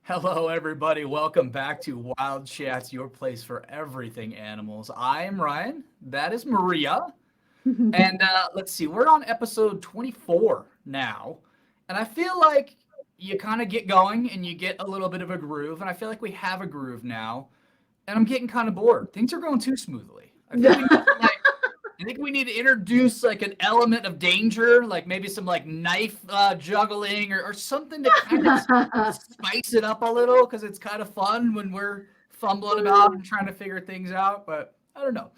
Hello, everybody. Welcome back to Wild Chats, your place for everything animals. I am Ryan. That is Maria. And let's see, we're on episode 24 now. And I feel like you kind of get going and you get a little bit of a groove. And I feel like we have a groove now. And I'm getting kind of bored. Things are going too smoothly. I think we need to introduce like an element of danger, like maybe some like knife juggling or something to kind of spice it up a little because it's kind of fun when we're fumbling about and trying to figure things out. But I don't know.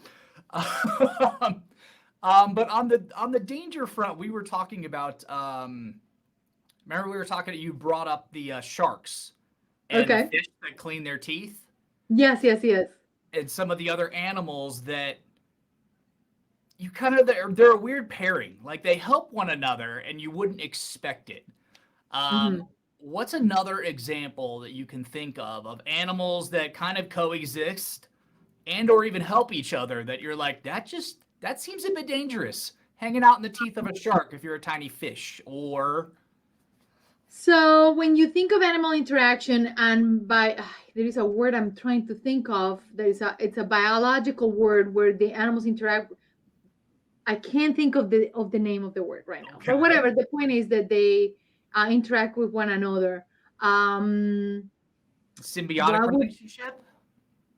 But on the danger front, we were talking about. Remember, we were talking. You brought up the sharks and the Okay. fish that clean their teeth, Yes, yes, yes. and some of the other animals that you kind of they're a weird pairing. Like they help one another, and you wouldn't expect it. Um, hmm what's another example that you can think of animals that kind of coexist and or even help each other that you're like that seems a bit dangerous hanging out in the teeth of a shark if you're a tiny fish or So when you think of animal interaction, and by there is a word I'm trying to think of. It's a biological word where the animals interact. I can't think of the name of the word right now, but okay whatever. The point is that they interact with one another. Um, symbiotic what would relationship.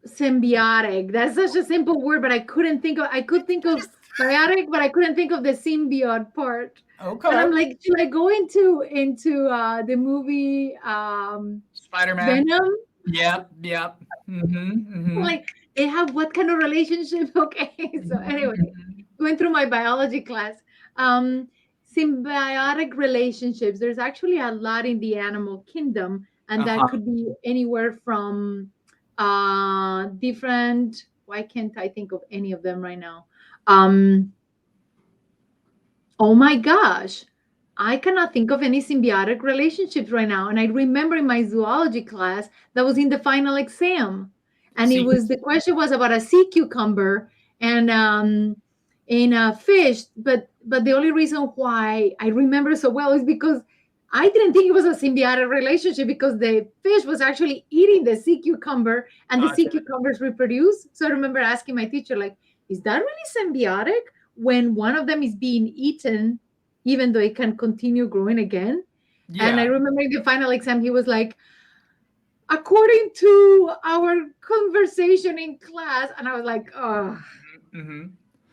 symbiotic? That's such a simple word, but I couldn't think of. I could think of biotic, but I couldn't think of the symbiote part. And Okay. I'm like, should I go into the movie Spider-Man. Venom? Yep, yep. Mm-hmm. Like they have what kind of relationship? Okay, so anyway, Mm-hmm. going through my biology class, um, symbiotic relationships. There's actually a lot in the animal kingdom, and that Uh-huh. could be anywhere from different. Why can't I think of any of them right now? Um, Oh my gosh. I cannot think of any symbiotic relationships right now. And I remember in my zoology class that was in the final exam. And it See, was the question was about a sea cucumber and in a fish. But the only reason why I remember so well is because I didn't think it was a symbiotic relationship because the fish was actually eating the sea cucumber and the sea gotcha. cucumbers reproduce. So I remember asking my teacher, like, is that really symbiotic? When one of them is being eaten, even though it can continue growing again. And I Yeah. remember in the final exam, he was like, according to our conversation in class. And I was like, oh. Mm-hmm.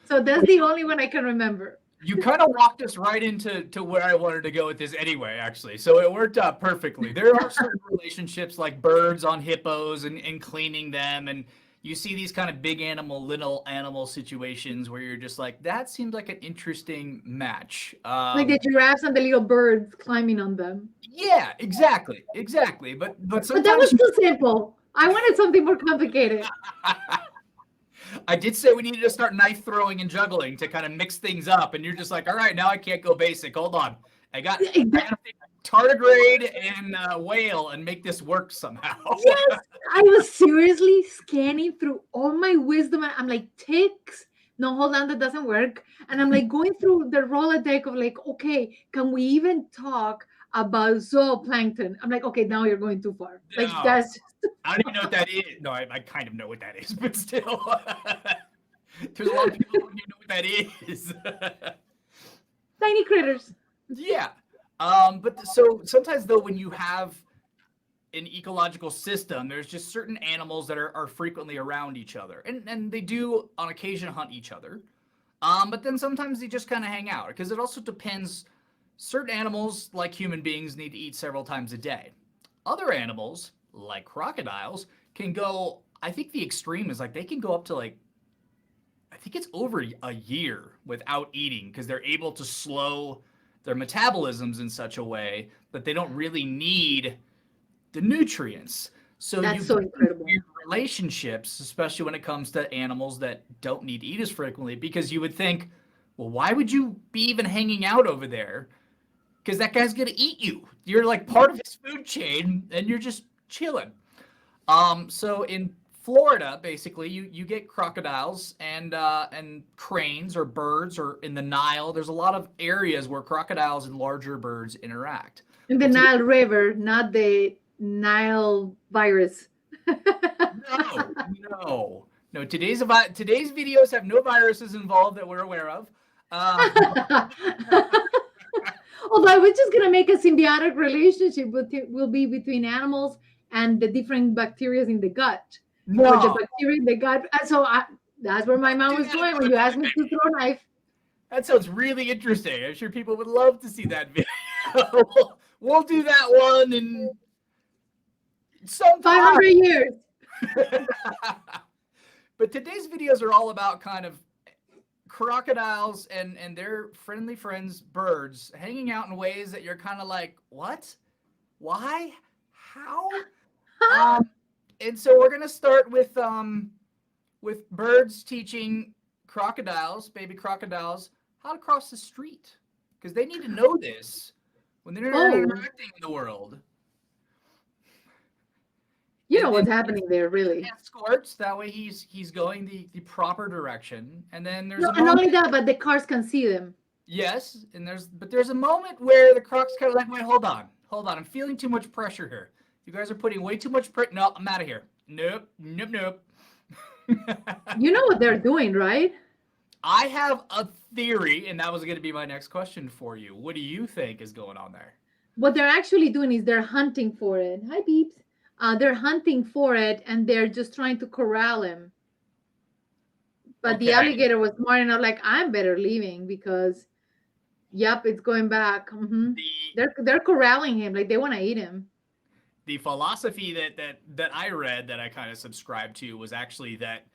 So that's the only one I can remember. You kind of walked us right into where I wanted to go with this anyway, actually. So it worked out perfectly. There are certain relationships like birds on hippos and cleaning them. And you see these kind of big animal, little animal situations where you're just like, that seems like an interesting match. Like the giraffes and the little birds climbing on them. Yeah, exactly. Exactly. But But that sometimes was too simple. I wanted something more complicated. I did say we needed to start knife throwing and juggling to kind of mix things up, and you're just like, all right, now I can't go basic. Hold on, I got to take tardigrade and whale and make this work somehow. Yes, I was seriously scanning through all my wisdom. And I'm like, ticks. No, hold on, that doesn't work. And I'm like going through the Rolodex of like, okay, can we even talk about zooplankton? I'm like, okay, now you're going too far. Like No, that's I don't even know what that is. No, I kind of know what that is, but still, there's a lot of people who don't even know what that is. tiny critters. Yeah, but so sometimes though, when you have an ecological system, there's just certain animals that are frequently around each other, and they do on occasion hunt each other. But then sometimes they just kind of hang out because it also depends. Certain animals, like human beings, need to eat several times a day. Other animals, like crocodiles, can go. I think the extreme is like they can go up to like I think it's over a year without eating because they're able to slow their metabolisms in such a way that they don't really need the nutrients. So you That's so get these incredible. weird relationships, especially when it comes to animals that don't need to eat as frequently, because you would think, well, why would you be even hanging out over there? Because that guy's gonna eat you. You're like part of his food chain, and you're just chilling. So in Florida, basically, you get crocodiles and cranes or birds, or in the Nile. There's a lot of areas where crocodiles and larger birds interact. In the What's Nile River, not the Nile virus. No. Today's videos have no viruses involved that we're aware of. Although I was just gonna make a symbiotic relationship will be between animals and the different bacteria in the gut. Or the No, bacteria in the gut. That's where my mom was going when you asked me to throw a knife. that sounds really interesting. I'm sure people would love to see that video. We'll do that one in some 500 years. But today's videos are all about kind of crocodiles and their friendly friends, birds, hanging out in ways that you're kind of like, what? Why? How? And so we're gonna start with birds teaching crocodiles, baby crocodiles, how to cross the street, because they need to know this when they're interacting in the world. You know what's happening there, really. Escorts, that way he's going the proper direction. And then there's not only that, but the cars can see them. Yes, and there's a moment where the Crocs kind of like, wait, hold on, I'm feeling too much pressure here. You guys are putting way too much pressure. No, I'm out of here. Nope. You know what they're doing, right? I have a theory, and that was going to be my next question for you. What do you think is going on there? What they're actually doing is they're hunting for it. Hi, peeps. They're hunting for it, and they're just trying to corral him. But the alligator was smart enough, like, I'm better leaving because, yep, it's going back. Mm-hmm. They're corralling him, like they want to eat him. The philosophy that I read, that I kind of subscribed to, was actually that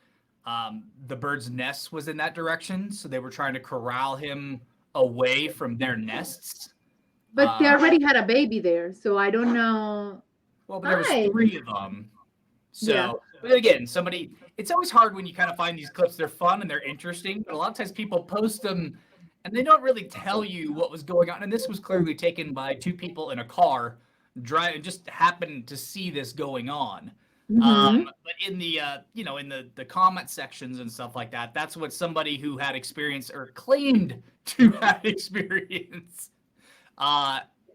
the bird's nest was in that direction, so they were trying to corral him away from their nests. But they already had a baby there, so I don't know. Well, but there was 3 of them. So, yeah. But again, it's always hard when you kind of find these clips. They're fun and they're interesting, but a lot of times people post them and they don't really tell you what was going on. And this was clearly taken by 2 people in a car driving, just happened to see this going on. Mm-hmm. But in the, in the comment sections and stuff like that, that's what somebody who had experience or claimed to have experience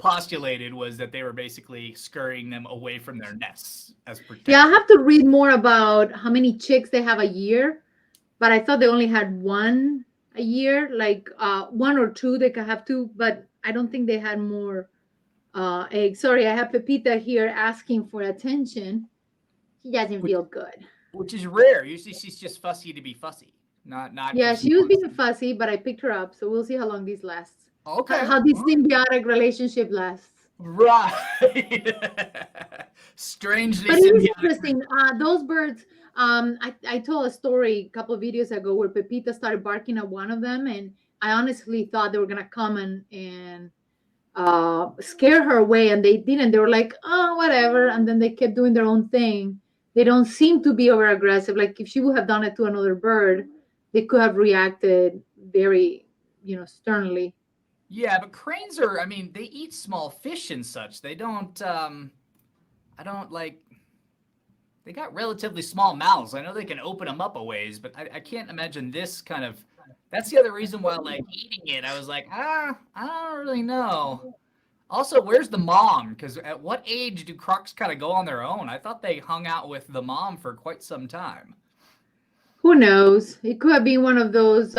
postulated, was that they were basically scurrying them away from their nests as protection. Yeah, I have to read more about how many chicks they have a year, but I thought they only had 1 a year, like 1 or 2 they could have 2, but I don't think they had more eggs. Sorry, I have Pepita here asking for attention. She doesn't feel good. Which is rare. Usually she's just fussy to be fussy. Not. Yeah, she was being fussy, but I picked her up, so we'll see how long this lasts. Okay. How this symbiotic relationship lasts. Right. Strangely but it is interesting. Those birds, I told a story a couple of videos ago where Pepita started barking at one of them, and I honestly thought they were going to come and scare her away, and they didn't. They were like, oh, whatever, and then they kept doing their own thing. They don't seem to be over aggressive. Like if she would have done it to another bird, they could have reacted very, sternly. Yeah, but cranes they eat small fish and such. They don't, they got relatively small mouths. I know they can open them up a ways, but I can't imagine this kind of, that's the other reason why, like, eating it, I was like, I don't really know. Also, where's the mom? Because at what age do Crocs kind of go on their own? I thought they hung out with the mom for quite some time. Who knows? It could have been one of those,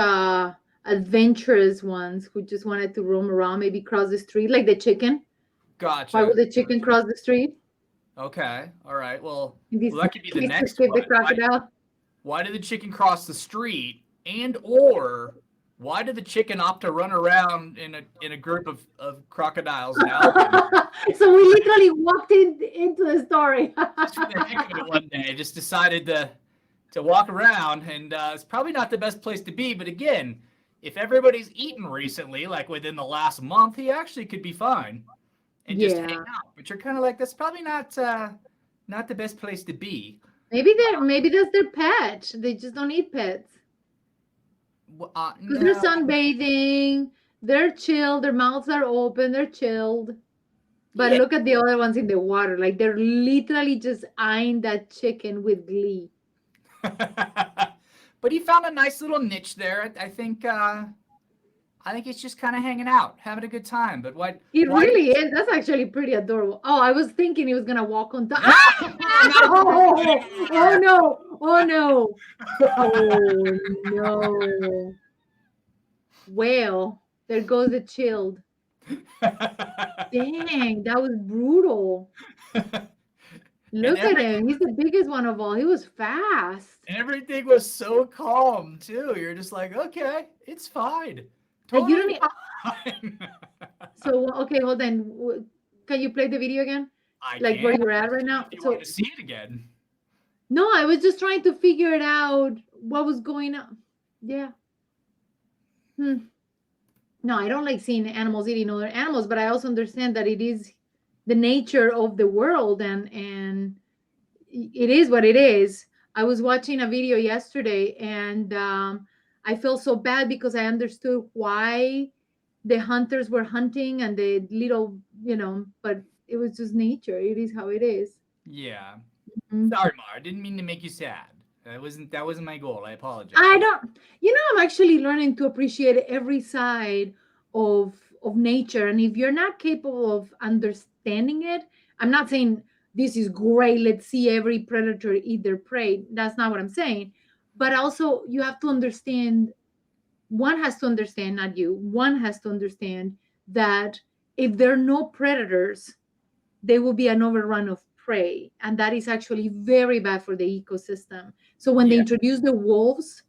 adventurous ones who just wanted to roam around, maybe cross the street, like the chicken. Gotcha. Why would the chicken cross the street? Okay. All right. Well that could be the next one. The crocodile. Why did the chicken cross the street? Or why did the chicken opt to run around in a group of crocodiles now? So we literally walked into the story. Just for the heck of it one day, just decided to walk around, and it's probably not the best place to be. But again, if everybody's eaten recently, like within the last month, he actually could be fine and just hang out. But you're kind of like, that's probably not the best place to be. Maybe that's their pet. They just don't eat pets. Because they're sunbathing, they're chilled, their mouths are open, they're chilled. But look at the other ones in the water. Like they're literally just eyeing that chicken with glee. But he found a nice little niche there. I think I think it's just kind of hanging out, having a good time. But what? It Why? really is. That's actually pretty adorable. Oh, I was thinking he was gonna walk on top. No, Oh no! Oh no! Oh no! Well, there goes the chilled. Dang, that was brutal. And Look at him. He's the biggest one of all. He was fast. everything was so calm too. You're just like, okay, it's fine. Like you don't Totally need. fine. So okay, hold on. Can you play the video again? I Like where can't. you're at right now? You So want to see it again? no, I was just trying to figure it out. What was going on? Yeah. No, I don't like seeing animals eating other animals, but I also understand that it is the nature of the world, and it is what it is. I was watching a video yesterday, and I felt so bad because I understood why the hunters were hunting and the little, but it was just nature. It is how it is. Yeah. Mhm. Sorry, Mar. I didn't mean to make you sad. That wasn't my goal. I apologize. I don't, I'm actually learning to appreciate every side of nature. And if you're not capable of understanding it, I'm not saying this is great. Let's see every predator eat their prey. That's not what I'm saying. But also, you have to understand. One has to understand, not you. One has to understand that if there are no predators, there will be an overrun of prey, and that is actually very bad for the ecosystem. So when they Yeah. introduced the wolves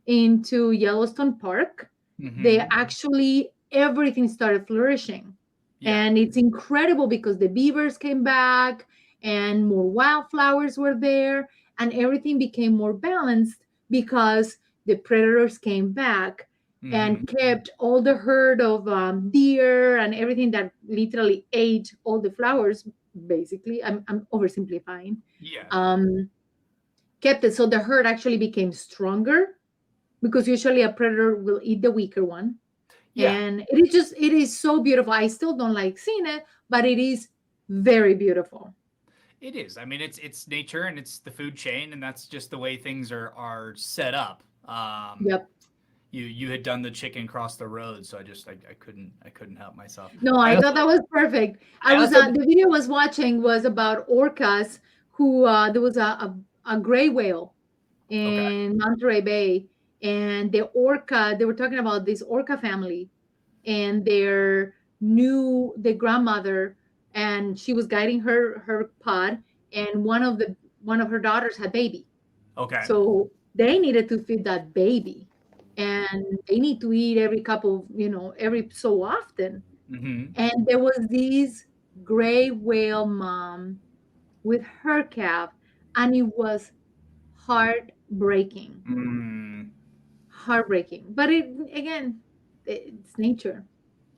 into Yellowstone Park, they Mhm. actually everything started flourishing. Yeah. And it's incredible because the beavers came back and more wildflowers were there, and everything became more balanced because the predators came back Mhm. and kept all the herd of deer and everything that literally ate all the flowers. Basically, I'm oversimplifying. Yeah. um, Kept it so the herd actually became stronger, because usually a predator will eat the weaker one. Yeah. And it is so beautiful. I still don't like seeing it, but it is very beautiful. It is. I mean, it's nature and it's the food chain, and that's just the way things are set up. Yep. You had done the chicken cross the road, so I couldn't help myself. No, I I also thought that was perfect. I I was also the video I was watching was about orcas, who there was a gray whale okay. in Monterey Bay, and they were talking about this orca family, and the grandmother, and she was guiding her pod, and one of her daughters had baby. Okay. So they needed to feed that baby, and they need to eat every couple, every so often. Mhm. And there was this gray whale mom with her calf, and it was heartbreaking, Mm. heartbreaking. But it again, it's nature.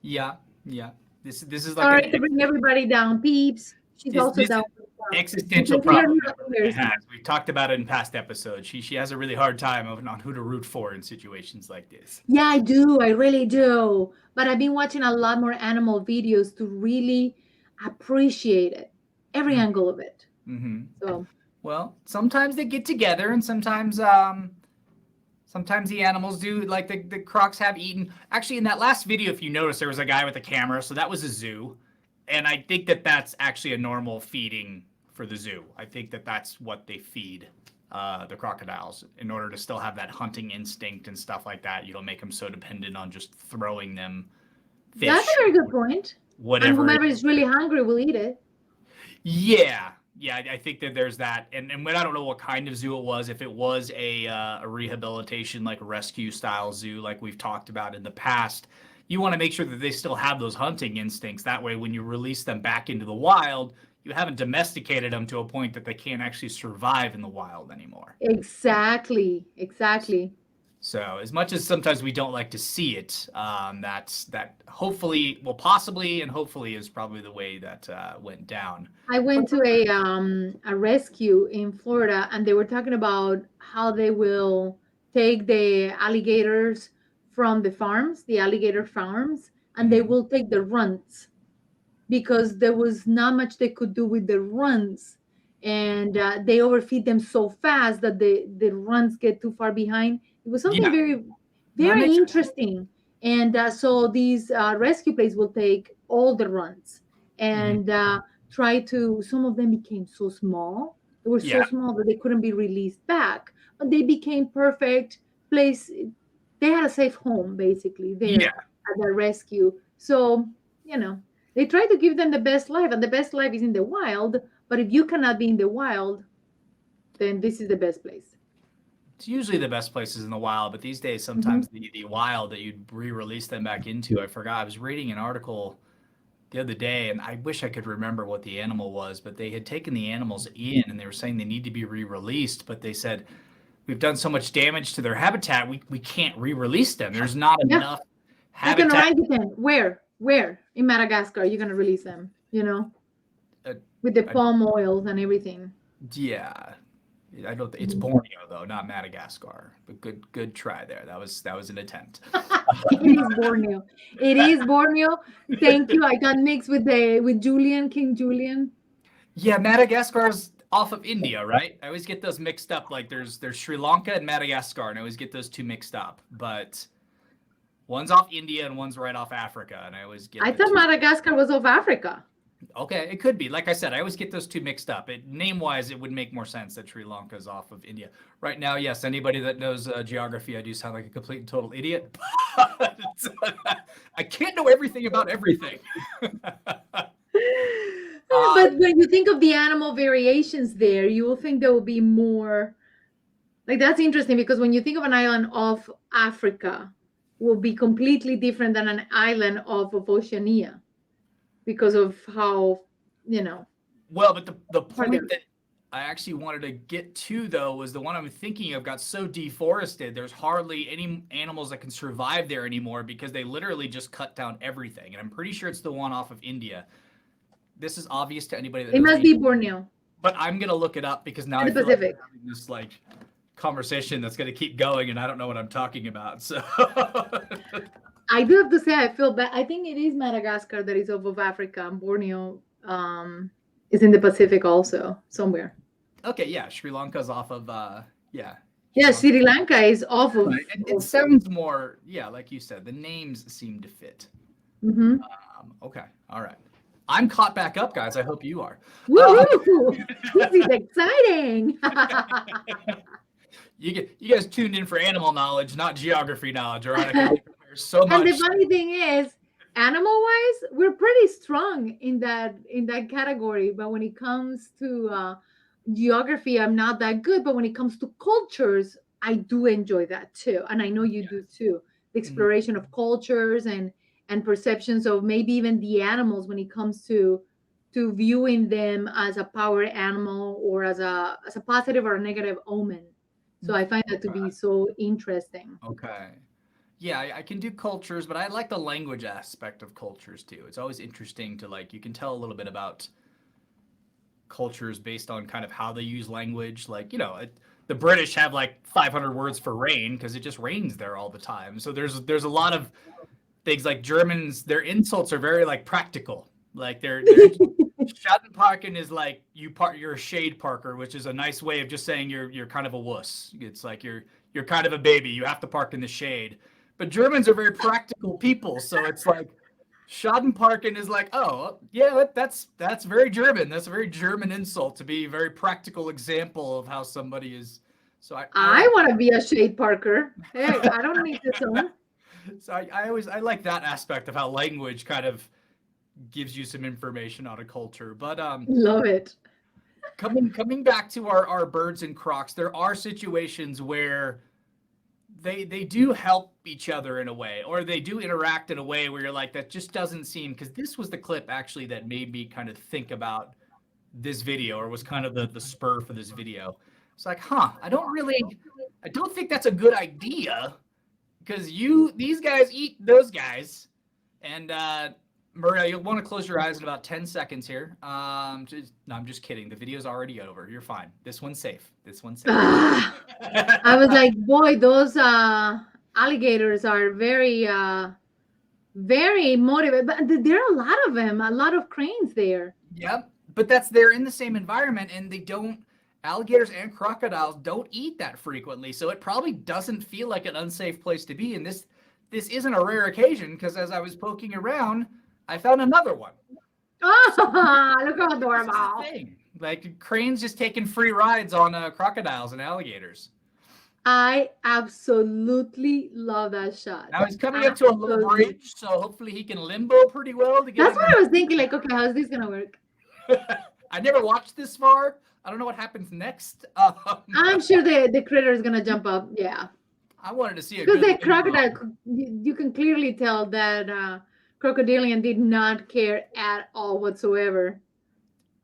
Yeah. Yeah. This is like Sorry to bring everybody down, peeps. She's also this down is with that. existential Because we are problem not that Maria ears. has. We've talked about it in past episodes. She has a really hard time on who to root for in situations like this. Yeah, I do. I really do. But I've been watching a lot more animal videos to really appreciate it, every angle of it. Mm-hmm. So, Well, sometimes they get together, and sometimes the animals do, like the crocs have eaten. Actually, in that last video, if you notice, there was a guy with a camera, so that was a zoo, and I think that that's actually a normal feeding for the zoo. I think that that's what they feed the crocodiles in order to still have that hunting instinct and stuff like that. You don't make them so dependent on just throwing them that's a fish, very good point. And whatever it whomever is. is really hungry will eat it. Yeah, yeah, I think that there's that, and when I don't know what kind of zoo it was, if it was a rehabilitation like rescue style zoo, like we've talked about in the past, you want to make sure that they still have those hunting instincts. That way, when you release them back into the wild, you haven't domesticated them to a point that they can't actually survive in the wild anymore. Exactly. Exactly. So, as much as sometimes we don't like to see it, that hopefully, well, possibly, and hopefully is probably the way that went down. I went to a rescue in Florida, and they were talking about how they will take the alligators from the farms, the alligator farms, and they Mhm. will take the runs, because there was not much they could do with the runs, and they overfeed them so fast that the runs get too far behind. It was something Yeah, very, no, that very makes sense. interesting. And so these rescue planes will take all the runs Mhm. and try to, some of them became so small. They were Yeah. so small that they couldn't be released back, but they became perfect place. They had a safe home basically there Yeah. at the rescue. So, you know, they try to give them the best life, and the best life is in the wild. But if you cannot be in the wild, then this is the best place. It's usually the best places in the wild, but these days Mhm. sometimes the wild that you'd re-release them back into. I forgot. I was reading an article the other day, and I wish I could remember what the animal was, but they had taken the animals in and they were saying they need to be re-released, but they said we've done so much damage to their habitat, we can't re-release them. There's not Yeah, enough like an habitat. orangutan. Where in Madagascar are you gonna release them? You know, Uh, with the uh, palm oils and everything. yeah, I don't. It's Mhm. Borneo though, not Madagascar. But good try there. That was an attempt. It is Borneo. It is Borneo. Thank you. I got mixed with the with Julian, King Julian. Yeah, Madagascar's off of India, right? I always get those mixed up. Like there's Sri Lanka and Madagascar, and I always get those two mixed up. But one's off India and one's right off Africa, and I always get I the thought two. Madagascar was of Africa. Okay, it could be. Like I said, I always get those two mixed up. Name-wise, it would make more sense that Sri Lanka is off of India. Right now, yes, anybody that knows geography, I do sound like a complete and total idiot. But I can't know everything about everything. But um, when you think of the animal variations there, you will think there will be more. Like that's interesting because when you think of an island off Africa, will be completely different than an island of Oceania because of how, you know, well, but the are point there. that I actually wanted to get to, though, was the one I'm thinking of got so deforested. There's hardly any animals that can survive there anymore because they literally just cut down everything. And I'm pretty sure it's the one off of India. This is obvious to anybody that It knows must be Borneo but I'm gonna look it up because now in I the feel like Pacific. we're having this like conversation that's gonna keep going, and I don't know what I'm talking about. So I do have to say I feel bad. I think it is Madagascar that is off of Africa, and Borneo is in the Pacific also somewhere. okay, yeah, Sri Lanka's off of yeah, Sri Yeah, Lanka. Sri Lanka is off of. Right. It sounds more, yeah, like you said, the names seem to fit. Mhm. Okay, all right. I'm caught back up, guys. I hope you are. Um, Woohoo! This is exciting. you guys tuned in for animal knowledge, not geography knowledge. All right, I can only compare so And the much. funny thing is, animal wise, we're pretty strong in that category. But when it comes to geography, I'm not that good. But when it comes to cultures, I do enjoy that too, and I know you do too. The Mhm. exploration of cultures and perceptions of maybe even the animals when it comes to viewing them as a power animal or as a positive or a negative omen. So I find that to Okay. be so interesting. Okay. Yeah, I can do cultures, but I like the language aspect of cultures too. It's always interesting to like you can tell a little bit about cultures based on kind of how they use language. Like, the British have like 500 words for rain because it just rains there all the time. So there's a lot of things like Germans, their insults are very like practical. Like they're Schadenparken is like you're a shade parker, which is a nice way of just saying you're kind of a wuss. It's like you're kind of a baby. You have to park in the shade. But Germans are very practical people, so it's like Schadenparken is like, oh yeah, that's very German. That's a very German insult to be a very practical example of how somebody is. So I I like want to be a shade parker. Hey, I don't need this one. so I like that aspect of how language kind of gives you some information on a culture. But Love it. coming back to our birds and crocs, there are situations where they do help each other in a way, or they do interact in a way where you're like, that just doesn't seem, because this was the clip actually that made me kind of think about this video, or was kind of the spur for this video. It's like, I don't think that's a good idea because these guys eat those guys. And Maria, you'll want to close your eyes in about 10 seconds here. No, I'm just kidding. The video's already over. You're fine. This one's safe. This one's safe. Ah, I was like, boy, those alligators are very motivated. But there are a lot of them, a lot of cranes there. Yep. But they're in the same environment, and alligators and crocodiles don't eat that frequently. So it probably doesn't feel like an unsafe place to be. And this isn't a rare occasion because as I was poking around, I found another one. Oh, look how This is the adorable. thing. Like cranes just taking free rides on crocodiles and alligators. I absolutely love that shot. Now he's coming up to a little Absolutely. bridge, so hopefully he can limbo pretty well to get That's in. what I was thinking. Like, okay, how's this gonna work? I never watched this far. I don't know what happens next. I'm sure the critter is gonna jump up. Yeah, I wanted to see a because good that crocodile, you can clearly tell that crocodilian did not care at all whatsoever.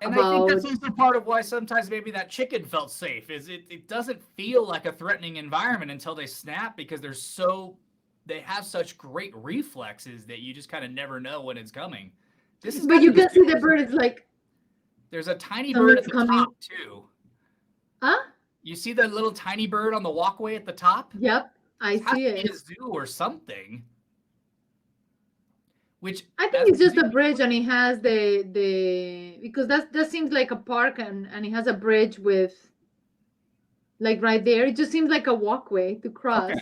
And I think that's also part of why sometimes maybe that chicken felt safe. Is it doesn't feel like a threatening environment until they snap because they have such great reflexes that you just kind of never know when it's coming. But you can see the bird is like. There's a tiny bird at the top too. Huh? You see the little tiny bird on the walkway at the top? Yep, I see it. A zoo or something. Which I think it's just a bridge, and it has the because that seems like a park, and it has a bridge with like right there. It just seems like a walkway to cross. Okay.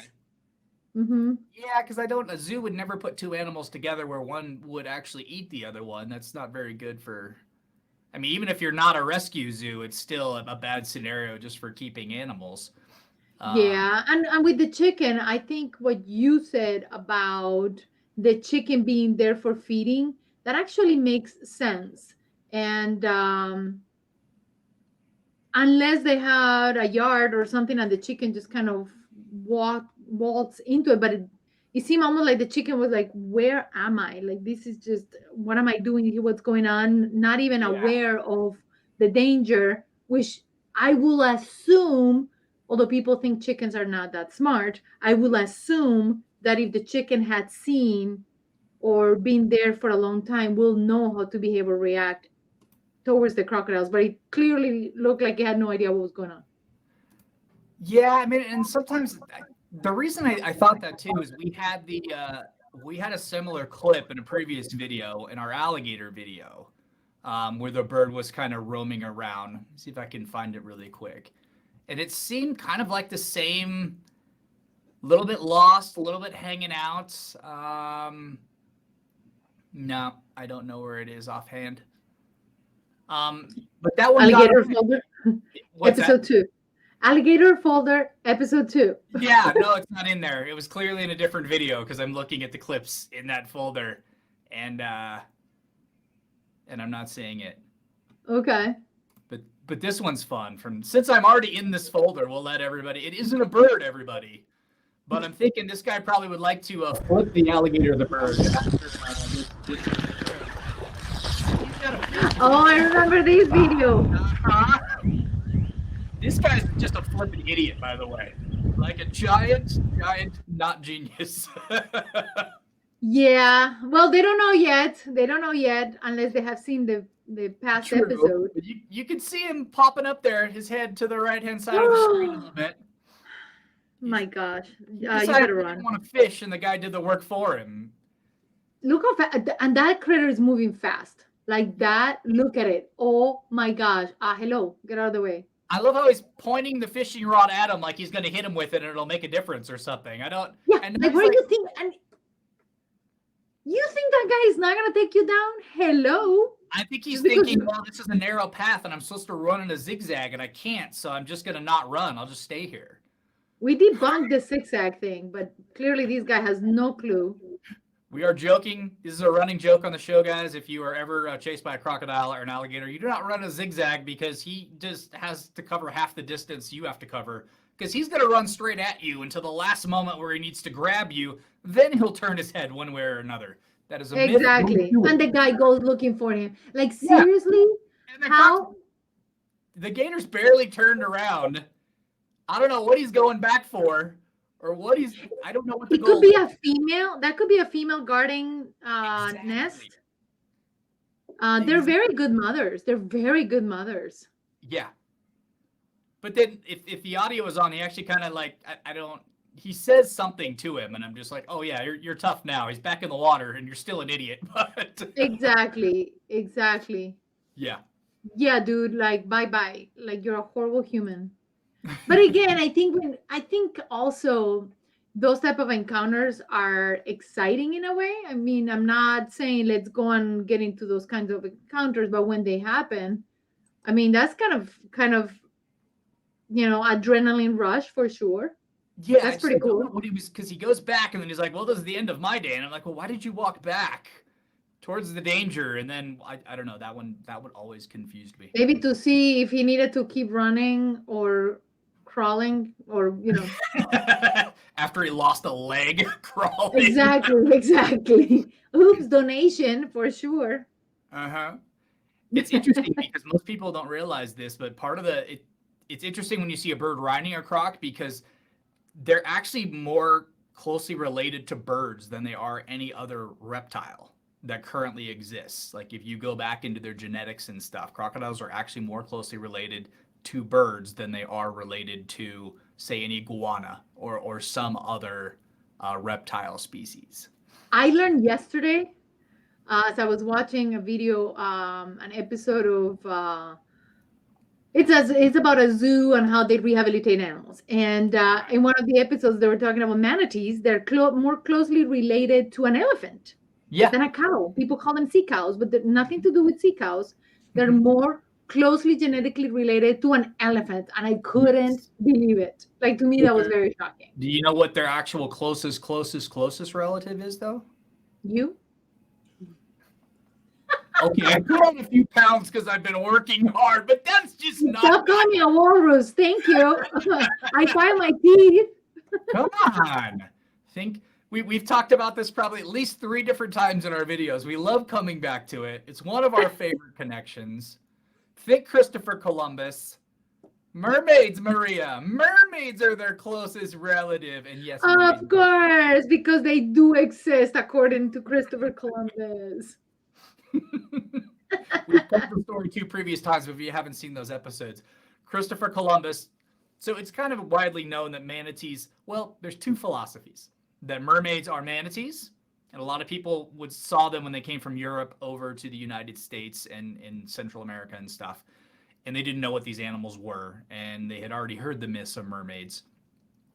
Mm-hmm. Yeah, because a zoo would never put two animals together where one would actually eat the other one. That's not very good for. I mean, even if you're not a rescue zoo, it's still a bad scenario just for keeping animals. Yeah, and with the chicken, I think what you said about the chicken being there for feeding, that actually makes sense. And unless they had a yard or something and the chicken just kind of waltz into it, but it seemed almost like the chicken was like, where am I? Like, this is just, what am I doing here? What's going on? Not even aware of the danger, which I will assume, although people think chickens are not that smart, I will assume that if the chicken had seen or been there for a long time, will know how to behave or react towards the crocodiles. But it clearly looked like it had no idea what was going on. Yeah, I mean, and sometimes the reason I thought that too is we had a similar clip in a previous video, in our alligator video, where the bird was kind of roaming around. Let's see if I can find it really quick. And it seemed kind of like the same, little bit lost, a little bit hanging out. No, I don't know where it is offhand. But that one Alligator folder, episode 2. Alligator folder, episode 2. Yeah, no, it's not in there. It was clearly in a different video because I'm looking at the clips in that folder, and I'm not seeing it. Okay. But this one's fun. Since I'm already in this folder, we'll let everybody. It isn't a bird, everybody. But I'm thinking this guy probably would like to flip the alligator the bird. Oh, I remember this video. This guy's just a flipping idiot, by the way. Like a giant, not genius. Yeah. Well, they don't know yet. They don't know yet unless they have seen the past episode. But you can see him popping up there, his head to the right-hand side of the screen a little bit. My gosh. You better run. He want to fish, and the guy did the work for him. Look how fast. And that critter is moving fast. Like that. Look at it. Oh, my gosh. Hello. Get out of the way. I love how he's pointing the fishing rod at him like he's going to hit him with it and it'll make a difference or something. I don't. Yeah. Like, what do you think? And you think that guy is not going to take you down? Hello. I think he's thinking, well, this is a narrow path and I'm supposed to run in a zigzag and I can't, so I'm just going to not run. I'll just stay here. We debunked the zigzag thing, but clearly this guy has no clue. We are joking. This is a running joke on the show, guys. If you are ever chased by a crocodile or an alligator, you do not run a zigzag because he just has to cover half the distance you have to cover. Because he's going to run straight at you until the last moment where he needs to grab you. Then he'll turn his head one way or another. That is a exactly. And the guy goes looking for him. Like, seriously? Yeah. How? The gator's barely turned around. I don't know what he's going back for. Or what he's, I don't know what the goal is. It could be a female. That could be a female guarding nest. They're very good mothers. They're very good mothers. Yeah. But then if the audio is on, he actually kind of like, he says something to him and I'm just like, oh yeah, you're tough now. He's back in the water and you're still an idiot. But Exactly. Yeah, dude, like bye-bye. Like you're a horrible human. But again, I think also those type of encounters are exciting in a way. I mean, I'm not saying let's go and get into those kinds of encounters, but when they happen, I mean, that's kind of adrenaline rush for sure. Yeah, That's pretty I don't know cool. what he was, because he goes back and then he's like, well, this is the end of my day. And I'm like, well, why did you walk back towards the danger? And then I don't know, that one always confused me. Maybe to see if he needed to keep running or crawling or After he lost a leg crawling. exactly. Oops, donation for sure. Uh-huh. It's interesting because most people don't realize this, but part of it's interesting when you see a bird riding a croc because they're actually more closely related to birds than they are any other reptile that currently exists. Like if you go back into their genetics and stuff, crocodiles are actually more closely related to birds than they are related to, say, an iguana or some other reptile species. I learned yesterday as I was watching a video, an episode of it's about a zoo and how they rehabilitate animals. And in one of the episodes, they were talking about manatees. They're more closely related to an elephant Yeah. than a cow. People call them sea cows, but they're nothing to do with sea cows. They're Mhm. more closely genetically related to an elephant, and I couldn't believe it. Like to me, that was very shocking. Do you know what their actual closest relative is, though? You? Okay, I put on a few pounds because I've been working hard, but that's just not. Stop calling me a walrus. Thank you. I file my teeth. Come on. We've talked about this probably at least 3 different times in our videos. We love coming back to it. It's one of our favorite connections. Think Christopher Columbus. Mermaids, Maria. Mermaids are their closest relative. And yes, Of course, because they do exist according to Christopher Columbus. We've told the story 2 previous times, but if you haven't seen those episodes. Christopher Columbus. So it's kind of widely known that manatees, well, there's 2 philosophies. That mermaids are manatees, and a lot of people saw them when they came from Europe over to the United States and in Central America and stuff. And they didn't know what these animals were, and they had already heard the myths of mermaids.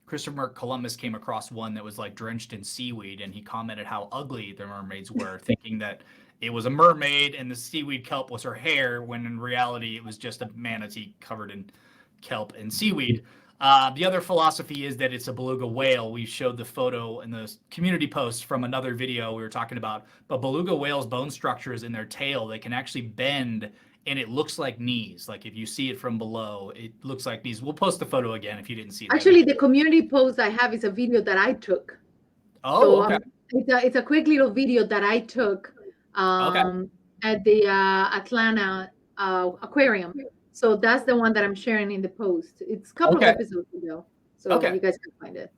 Christopher Columbus came across one that was like drenched in seaweed, and he commented how ugly the mermaids were, thinking that it was a mermaid and the seaweed kelp was her hair, when in reality it was just a manatee covered in kelp and seaweed. The other philosophy is that it's a beluga whale. We showed the photo in the community post from another video we were talking about, but beluga whales' bone structure is in their tail. They can actually bend, and it looks like knees. Like if you see it from below, it looks like knees. We'll post the photo again if you didn't see it. Actually, the community post I have is a video that I took. Oh, so, okay. It's a quick little video that I took at the Atlanta aquarium. So that's the one that I'm sharing in the post. It's a couple of episodes ago, so you guys can find it.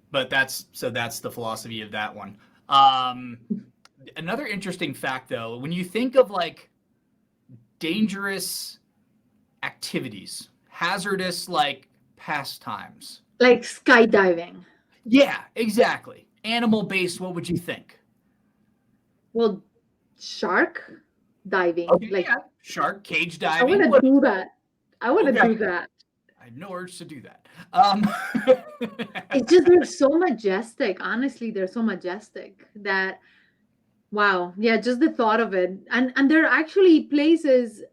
But that's the philosophy of that one. Another interesting fact, though, when you think of like dangerous activities, hazardous like pastimes, like skydiving. Yeah, exactly. Animal-based, what would you think? Well, shark diving. Okay, like shark cage diving. I want to do that. I want to do that. I have no urge to do that. It's just they're so majestic. Honestly, they're so majestic that wow. Yeah, just the thought of it. And there are actually places,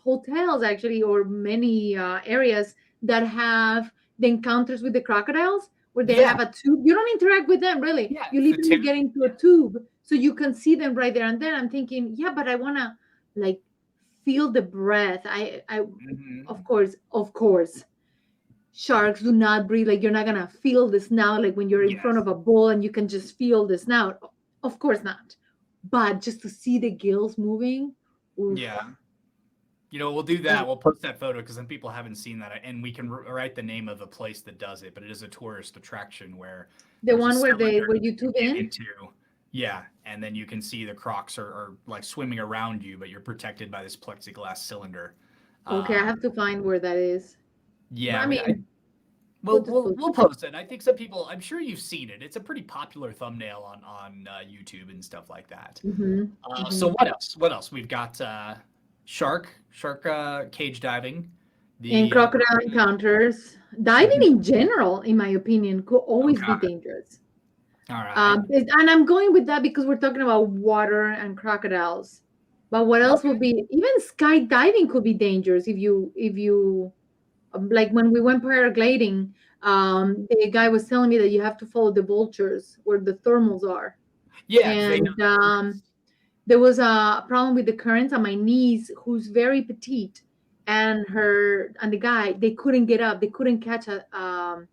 hotels actually, or many areas that have the encounters with the crocodiles where they have a tube. You don't interact with them really. Yeah, you literally get into a tube so you can see them right there and then. I'm thinking, yeah, but I want to like feel the breath. Of course. Sharks do not breathe. Like you're not gonna feel the snout like when you're in front of a bull and you can just feel the snout. Of course not. But just to see the gills moving. Oof. Yeah. We'll do that. We'll post that photo because some people haven't seen that, and we can write the name of the place that does it. But it is a tourist attraction where the one where you tube into. Yeah, and then you can see the crocs are like swimming around you, but you're protected by this plexiglass cylinder. Okay, I have to find where that is. Yeah, I mean, we'll post it. I think some people, I'm sure you've seen it. It's a pretty popular thumbnail on YouTube and stuff like that. So what else? We've got shark cage diving, And The crocodile encounters. Diving in general, in my opinion, could always be okay. dangerous. All right. And I'm going with that because we're talking about water and crocodiles. But what else Okay. would be? Even skydiving could be dangerous if you like when we went paragliding. The guy was telling me that you have to follow the vultures where the thermals are, Yeah, because they know and the currents. there was a problem with the currents, and my niece, who's very petite, and the guy, they couldn't get up, they couldn't catch the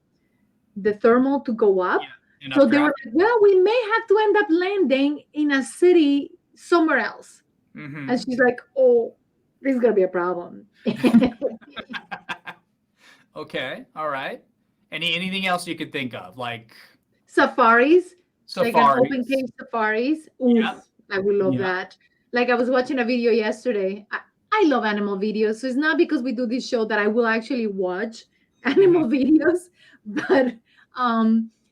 thermal to go up. Yeah, So enough they were draft. like, well, we may have to end up landing in a city somewhere else. Mm-hmm. And she's like, oh, this is gonna be a problem. Okay. All right. Anything else you could think of, like Safaris, like an open safaris? cage safaris. Oof, Yep. I would love Yep. that. Like I was watching a video yesterday. I love animal videos. So it's not because we do this show that I will actually watch Mm-hmm. animal videos, but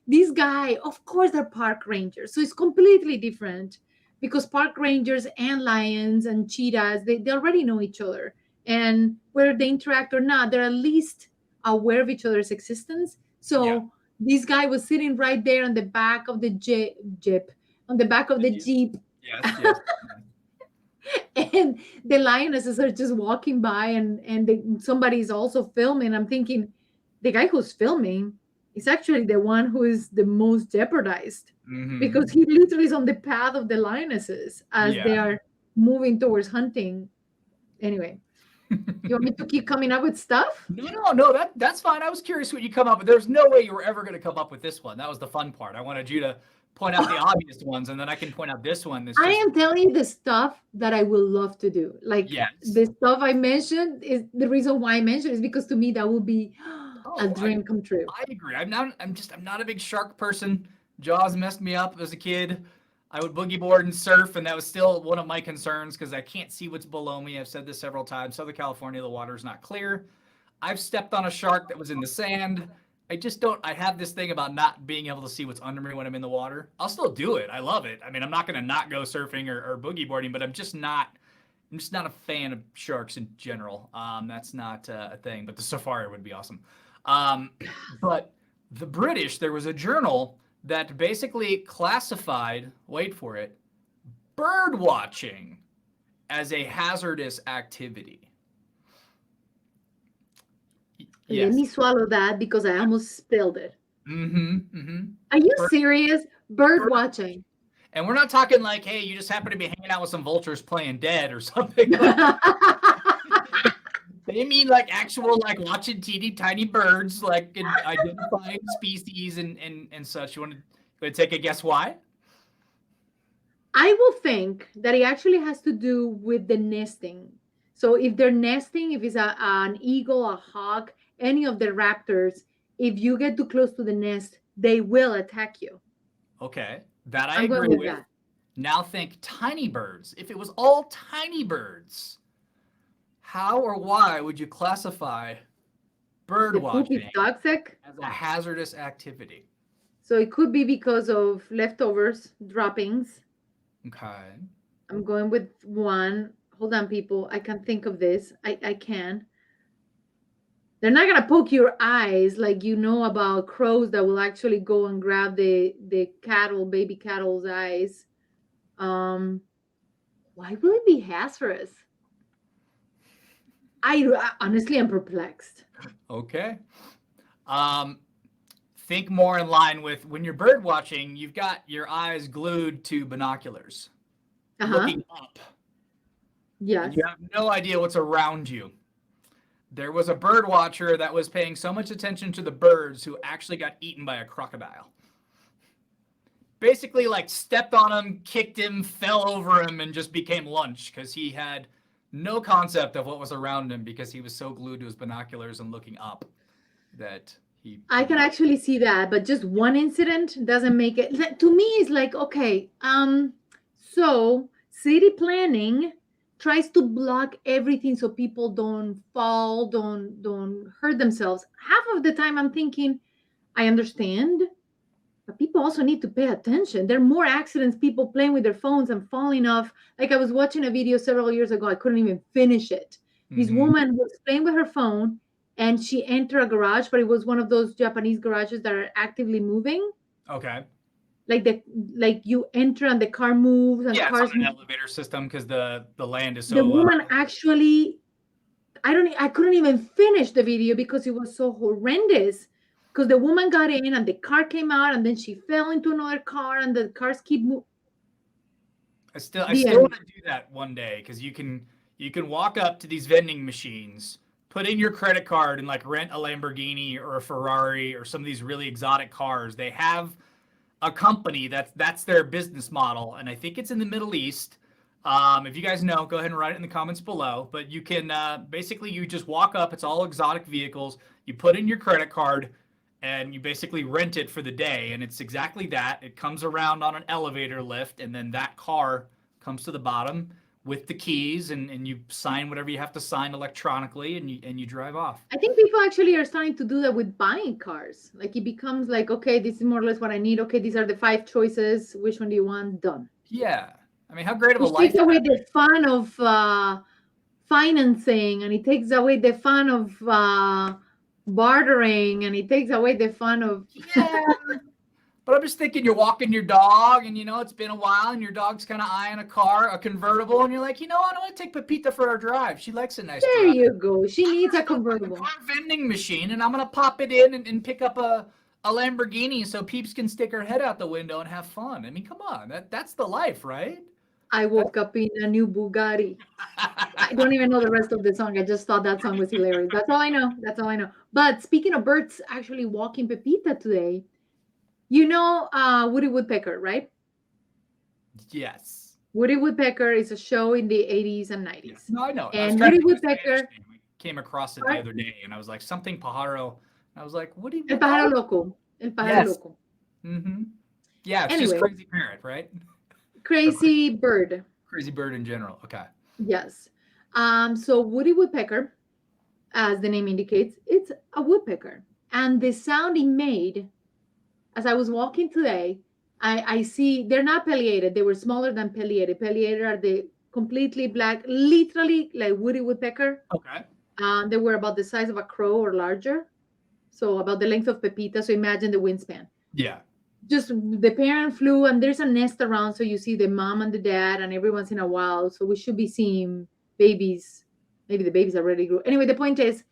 this guy, of course, they're park rangers. So it's completely different because park rangers and lions and cheetahs, they already know each other. And whether they interact or not, they're at least aware of each other's existence. Yeah. So this guy was sitting right there on the back of the jeep, on the back of the jeep, Yes. Yes. and the lionesses are just walking by, and somebody is also filming. I'm thinking, the guy who's filming is actually the one who is the most jeopardized Mm-hmm. because he literally is on the path of the lionesses as Yeah. they are moving towards hunting. Anyway, you want me to keep coming up with stuff? No. That's fine. I was curious what you come up with. There's no way you were ever going to come up with this one. That was the fun part. I wanted you to point out the obvious ones, and then I can point out this one. That's I just am telling you the stuff that I will love to do. Like yes. the stuff I mentioned is the reason why I mentioned is because to me that would be a Oh, dream come true. I agree. I'm not a big shark person. Jaws messed me up as a kid. I would boogie board and surf, and that was still one of my concerns because I can't see what's below me. I've said this several times. Southern California, the water's not clear. I've stepped on a shark that was in the sand. I just don't. I have this thing about not being able to see what's under me when I'm in the water. I'll still do it. I love it. I mean, I'm not going to not go surfing or boogie boarding, but I'm just not. I'm just not a fan of sharks in general. That's not a thing. But the safari would be awesome. But the British, there was a journal that basically classified. Wait for it. Bird watching as a hazardous activity. Let me swallow that because I almost spilled it. Are you serious? Bird watching. And we're not talking like, hey, you just happen to be hanging out with some vultures playing dead or something. They mean like actual, like watching teeny tiny birds, like identifying species and such. You want to take a guess why? I will think that it actually has to do with the nesting. So if they're nesting, if it's an eagle, a hawk, any of the raptors, if you get too close to the nest, they will attack you. Okay, that I I'm going agree with with. that. Now think tiny birds. If it was all tiny birds, how or why would you classify bird The poop is watching toxic. as a hazardous activity? So it could be because of leftovers, droppings. Okay. I'm going with one. Hold on, people. I can think of this. I can. They're not gonna poke your eyes like you know about crows that will actually go and grab the baby cattle's eyes. Why will it be hazardous? I honestly am perplexed. Okay. Think more in line with when you're bird watching, you've got your eyes glued to binoculars, looking up. Yes. And you have no idea what's around you. There was a bird watcher that was paying so much attention to the birds who actually got eaten by a crocodile. Basically, like stepped on him, kicked him, fell over him, and just became lunch because he had no concept of what was around him because he was so glued to his binoculars and looking up that he. I can actually see that, but just one incident doesn't make it. To me, it's like, okay, so city planning tries to block everything so people don't fall, don't hurt themselves. Half of the time I'm thinking, I understand, but people also need to pay attention. There are more accidents, people playing with their phones and falling off. Like I was watching a video several years ago, I couldn't even finish it. This woman was playing with her phone and she entered a garage, but it was one of those Japanese garages that are actively moving. Okay. Like you enter and the car moves and Yeah, it's cars on an move. elevator system because the land is The so. woman actually, I couldn't even finish the video because it was so horrendous. Because the woman got in and the car came out and then she fell into another car and the cars keep moving. I still want to do that one day because you can walk up to these vending machines, put in your credit card, and like rent a Lamborghini or a Ferrari or some of these really exotic cars. They have a company that's their business model, and I think it's in the Middle East. If you guys know, go ahead and write it in the comments below. But you can basically you just walk up. It's all exotic vehicles. You put in your credit card, and you basically rent it for the day. And it's exactly that. It comes around on an elevator lift, and then that car comes to the bottom with the keys, and you sign whatever you have to sign electronically, and you drive off. I think people actually are starting to do that with buying cars. Like it becomes like, okay, this is more or less what I need. Okay, these are the 5 choices. Which one do you want? Done. Yeah. I mean, how great of a Which life. takes away the fun of financing, and it takes away the fun of bartering, and it takes away the fun of Yeah. But I'm just thinking you're walking your dog and, it's been a while and your dog's kind of eyeing a convertible. And you're like, I want to take Pepita for a drive. She likes a nice There drive. you go. She needs a convertible. Car vending machine, and I'm going to pop it in and pick up a Lamborghini so Peeps can stick her head out the window and have fun. I mean, come on. That's the life, right? I woke up in a new Bugatti. I don't even know the rest of the song. I just thought that song was hilarious. That's all I know. That's all I know. But speaking of birds actually walking Pepita today, Woody Woodpecker, right? Yes. Woody Woodpecker is a show in the 80s and 90s. Yes. No, I know. And Woody Woodpecker. We came across it the other day, and I was like, something pájaro. I was like, Woody El pájaro loco. El pájaro loco. Mm-hmm. Yeah, it's Anyway, just crazy parrot, right? Crazy bird. Crazy bird in general. Okay. Yes. So Woody Woodpecker, as the name indicates, it's a woodpecker. And the sound it made, as I was walking today, I see they're not pileated. They were smaller than pileated. Pileated are the completely black, literally like Woody Woodpecker. Okay. They were about the size of a crow or larger. So about the length of Pepita. So imagine the wingspan. Yeah. Just the parent flew, and there's a nest around. So you see the mom and the dad, and every once in a while. So we should be seeing babies. Maybe the babies already grew. Anyway, the point is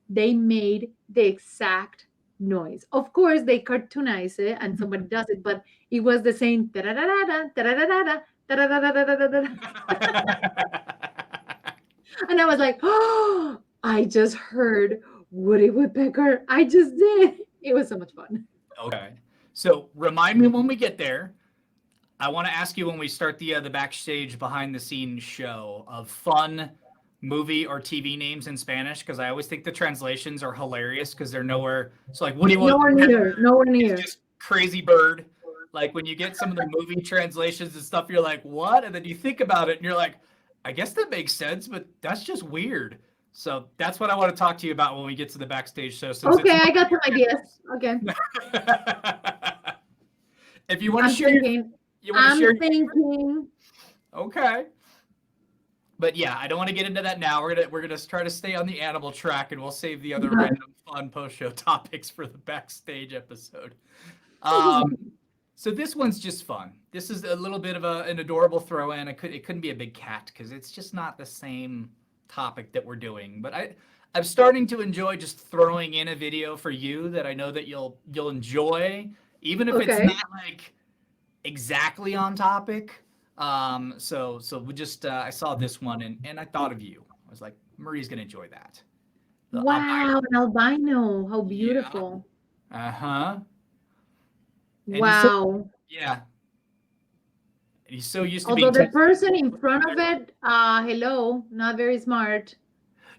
they made the exact noise. Of course, they cartoonize it and somebody does it, but it was the same. And I was like, oh, I just heard Woody Woodpecker. I just did. It was so much fun. Okay. So remind me when we get there. I want to ask you when we start the backstage behind the scenes show of fun movie or TV names in Spanish, because I always think the translations are hilarious because they're nowhere. So like Woody Woodpecker, nowhere near. Just crazy bird. Like when you get some of the movie translations and stuff, you're like, what? And then you think about it and you're like, I guess that makes sense, but that's just weird. So that's what I want to talk to you about when we get to the backstage show. Okay, I got some ideas. Okay. If you want to share, I'm thinking. Okay. But yeah, I don't want to get into that now. We're gonna try to stay on the animal track, and we'll save the other random fun post-show topics for the backstage episode. So this one's just fun. This is a little bit of an adorable throw-in. It couldn't be a big cat because it's just not the same topic that we're doing. But I'm starting to enjoy just throwing in a video for you that I know that you'll enjoy, even if it's not like exactly on topic. So we just I saw this one and I thought of you. I was like, Marie's gonna enjoy that. Wow, an albino! How beautiful! Yeah. Wow. And he's so used to Although being. the person in front of it, hello, not very smart.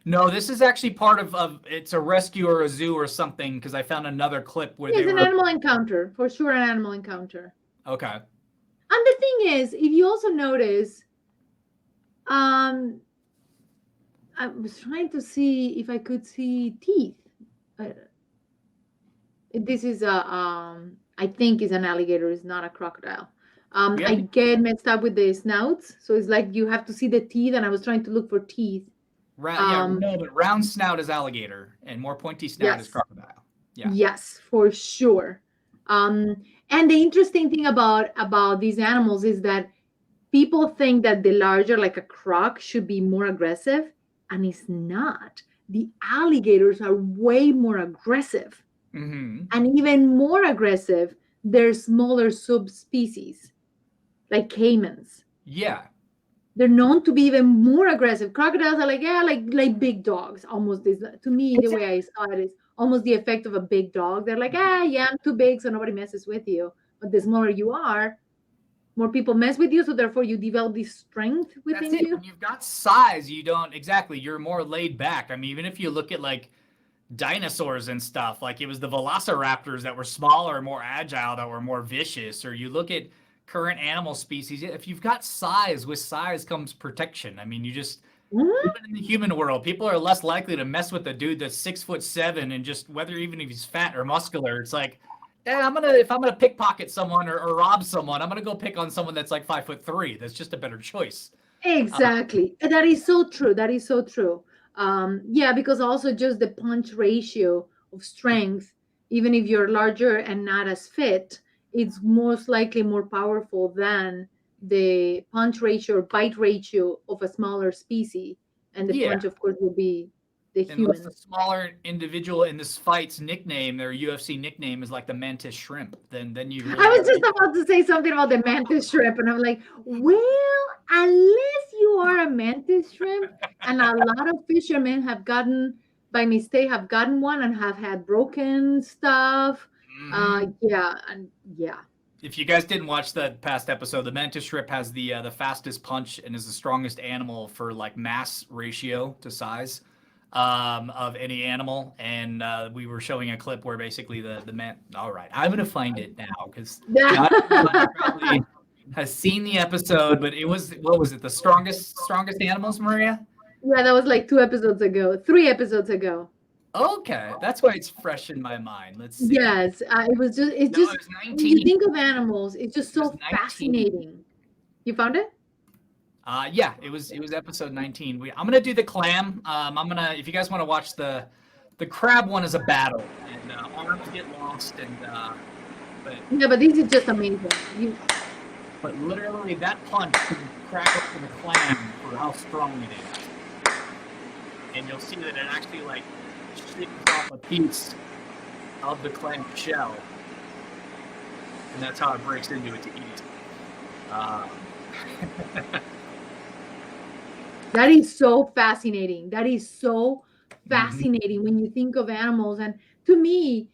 No, this is actually part of it's a rescue or a zoo or something, because I found another clip where it's an animal encounter, for sure, an animal encounter. Okay. And the thing is, if you also notice, I was trying to see if I could see teeth. This is I think is an alligator, it's not a crocodile. I get messed up with the snouts, so it's like you have to see the teeth, and I was trying to look for teeth. But round snout is alligator, and more pointy snout is Yes. crocodile. Yeah. Yes, for sure. And the interesting thing about these animals is that people think that the larger, like a croc, should be more aggressive, and it's not. The alligators are way more aggressive, Mm-hmm. and even more aggressive, they're smaller subspecies, like caimans. Yeah. They're known to be even more aggressive. Crocodiles are like, yeah, like big dogs. Almost this, to me, the way I saw it is almost the effect of a big dog. They're like, yeah, I'm too big, so nobody messes with you. But the smaller you are, more people mess with you, so therefore you develop this strength within That's it. you. When you've got size, you don't exactly. You're more laid back. I mean, even if you look at like dinosaurs and stuff, like it was the velociraptors that were smaller, more agile, that were more vicious. Or you look at current animal species. If you've got size, with size comes protection. I mean, you just even in the human world, people are less likely to mess with a dude that's 6'7" and just whether even if he's fat or muscular. It's like, yeah, if I'm gonna pickpocket someone or rob someone, I'm gonna go pick on someone that's like 5'3". That's just a better choice. Exactly. That is so true. That is so true. Yeah, because also just the punch ratio of strength, even if you're larger and not as fit, it's most likely more powerful than the punch ratio or bite ratio of a smaller species. And the Yeah. punch, of course, will be the Unless human. the smaller individual in this fight's nickname, their UFC nickname is like the Mantis Shrimp, then you really I was just about to say something about the mantis shrimp, and I'm like, well, unless you are a mantis shrimp, and a lot of fishermen have gotten, by mistake, have gotten one and have had broken stuff. Yeah, and yeah. If you guys didn't watch the past episode, the mantis shrimp has the fastest punch and is the strongest animal for like mass ratio to size of any animal. And we were showing a clip where basically the man. All right, I'm gonna find it now because not everybody probably has seen the episode, but it was what was it? The strongest animals, Maria? Yeah, that was like 2 episodes ago, 3 episodes ago. Okay, that's why it's fresh in my mind. Let's see. Yes, it was just, No, it was when 19. you think of animals, it's just It was so 19. fascinating. You found it? Yeah, it was episode 19. I'm gonna do the clam. If you guys want to watch the crab one is a battle, and arms get lost, and Yeah, but this is just amazing. but literally that punch can crack open the clam for how strong it is, and you'll see that it actually like shakes off a piece of the clam shell, and that's how it breaks into it to eat. That is so fascinating. That is so fascinating when you think of animals. And to me,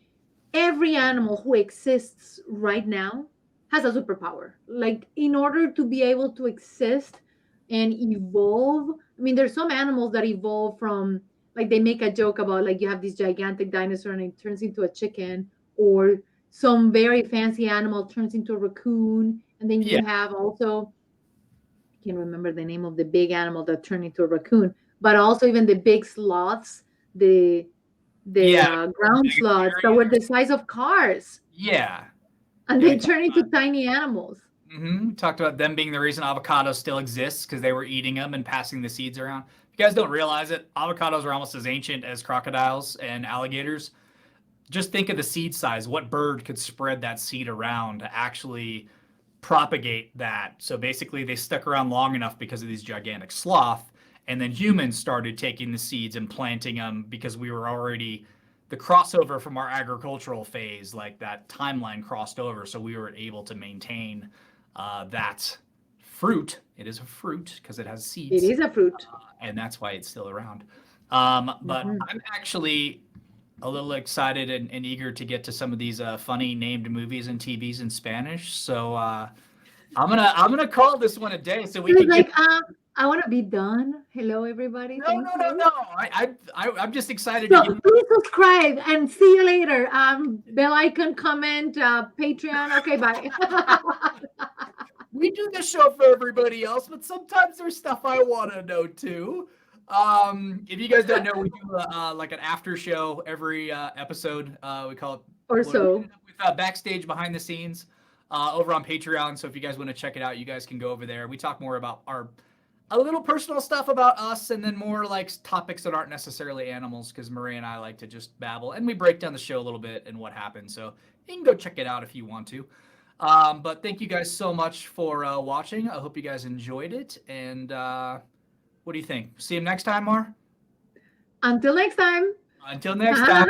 every animal who exists right now has a superpower. Like, in order to be able to exist and evolve, I mean, there's some animals that evolve from, like, they make a joke about, like, you have this gigantic dinosaur and it turns into a chicken, or some very fancy animal turns into a raccoon. And then you have also, can't remember the name of the big animal that turned into a raccoon, but also even the big sloths, the ground sloths that were the size of cars. Yeah. And they turn into tiny animals. We talked about them being the reason avocados still exists because they were eating them and passing the seeds around. If you guys don't realize it, avocados are almost as ancient as crocodiles and alligators. Just think of the seed size. What bird could spread that seed around to actually propagate that? So basically they stuck around long enough because of these gigantic sloth, and then humans started taking the seeds and planting them because we were already the crossover from our agricultural phase, like that timeline crossed over, so we were able to maintain that fruit. It is a fruit because it has seeds. It is a fruit, and that's why it's still around. But I'm actually a little excited and eager to get to some of these funny named movies and TVs in Spanish. So I'm gonna call this one a day so we can. Like, I want to be done. Hello, everybody. No. I'm just excited. So please subscribe and see you later. Bell icon, comment, Patreon. Okay, bye. We do this show for everybody else, but sometimes there's stuff I want to know too. If you guys don't know, we do like an after show every episode. We call it or so with backstage behind the scenes over on Patreon. So if you guys want to check it out, you guys can go over there. We talk more about our a little personal stuff about us, and then more like topics that aren't necessarily animals, because Marie and I like to just babble, and we break down the show a little bit and what happened. So you can go check it out if you want to. But thank you guys so much for watching. I hope you guys enjoyed it. And what do you think? See you next time, Mar? Until next time. Until next time.